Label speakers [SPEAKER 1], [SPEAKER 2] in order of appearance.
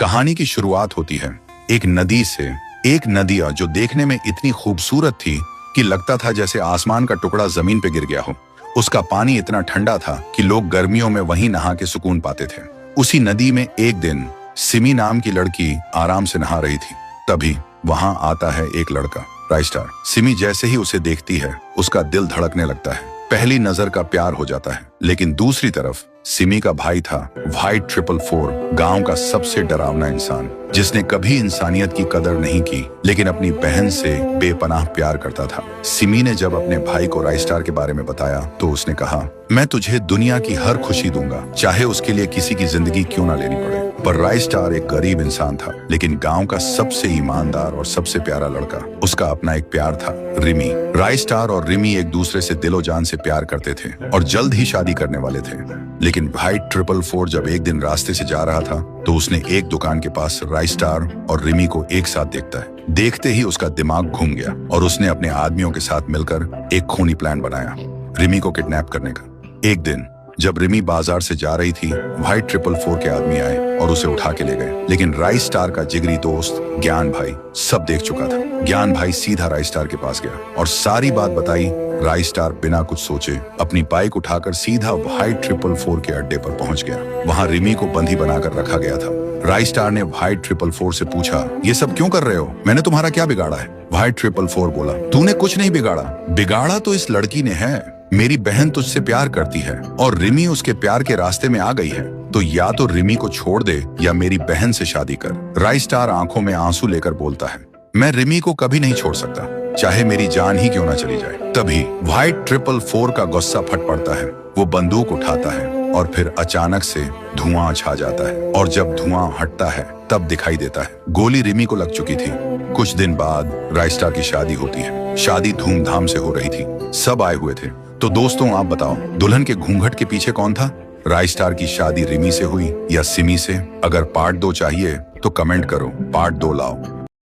[SPEAKER 1] कहानी की शुरुआत होती है एक नदी से। एक नदिया जो देखने में इतनी खूबसूरत थी कि लगता था जैसे आसमान का टुकड़ा जमीन पे गिर गया हो। उसका पानी इतना ठंडा था कि लोग गर्मियों में वहीं नहा के सुकून पाते थे। उसी नदी में एक दिन सिमी नाम की लड़की आराम से नहा रही थी। तभी वहां आता है एक लड़का, राइस्टार। सिमी जैसे ही उसे देखती है उसका दिल धड़कने लगता है। पहली नजर का प्यार हो जाता है। लेकिन दूसरी तरफ सिमी का भाई था व्हाइट 444, गांव का सबसे डरावना इंसान, जिसने कभी इंसानियत की कदर नहीं की लेकिन अपनी बहन से बेपनाह प्यार करता था। सिमी ने जब अपने भाई को राइस्टार के बारे में बताया तो उसने कहा, मैं तुझे दुनिया की हर खुशी दूंगा, चाहे उसके लिए किसी की जिंदगी क्यों ना लेनी पड़े। पर राइस्टार एक गरीब इंसान था, लेकिन गांव का सबसे ईमानदार और सबसे प्यारा लड़का। उसका अपना एक प्यार था, रिमी। राइस्टार और रिमी एक दूसरे से दिलो जान से प्यार करते थे और जल्द ही शादी करने वाले थे। लेकिन व्हाइट 444 जब एक दिन रास्ते से जा रहा था तो उसने एक दुकान के पास राइस्टार और रिमी को एक साथ देखता है। देखते ही उसका दिमाग घूम गया और उसने अपने आदमियों के साथ मिलकर एक खूनी प्लान बनाया, रिमी को किडनैप करने का। एक दिन जब रिमी बाजार से जा रही थी, व्हाइट 444 के आदमी आए और उसे उठा के ले गए। लेकिन राइस्टार का जिगरी दोस्त ज्ञान भाई सब देख चुका था। ज्ञान भाई सीधा राइस्टार के पास गया और सारी बात बताई। राइस्टार बिना कुछ सोचे अपनी बाइक उठाकर सीधा व्हाइट 444 के अड्डे पर पहुंच गया। वहां रिमी को बंदी बनाकर रखा गया था। राइस्टार ने व्हाइट 444 से पूछा, ये सब क्यों कर रहे हो? मैंने तुम्हारा क्या बिगाड़ा है? व्हाइट 444 बोला, तूने कुछ नहीं बिगाड़ा। बिगाड़ा तो इस लड़की ने है। मेरी बहन तुझसे प्यार करती है और रिमी उसके प्यार के रास्ते में आ गई है, तो या तो रिमी को छोड़ दे या मेरी बहन से शादी कर। राइस्टार आंखों में आंसू लेकर बोलता है, मैं रिमी को कभी नहीं छोड़ सकता, चाहे मेरी जान ही क्यों ना चली जाए। तभी व्हाइट 444 का गुस्सा फट पड़ता है। वो बंदूक उठाता है और फिर अचानक से धुआं छा जाता है और जब धुआं हटता है तब दिखाई देता है गोली रिमी को लग चुकी थी। कुछ दिन बाद राइस्टार की शादी होती है। शादी धूमधाम से हो रही थी, सब आए हुए थे। तो दोस्तों आप बताओ, दुल्हन के घूंघट के पीछे कौन था? राइस्टार की शादी रिमी से हुई या सिमी से? अगर पार्ट 2 चाहिए तो कमेंट करो, पार्ट 2 लाओ।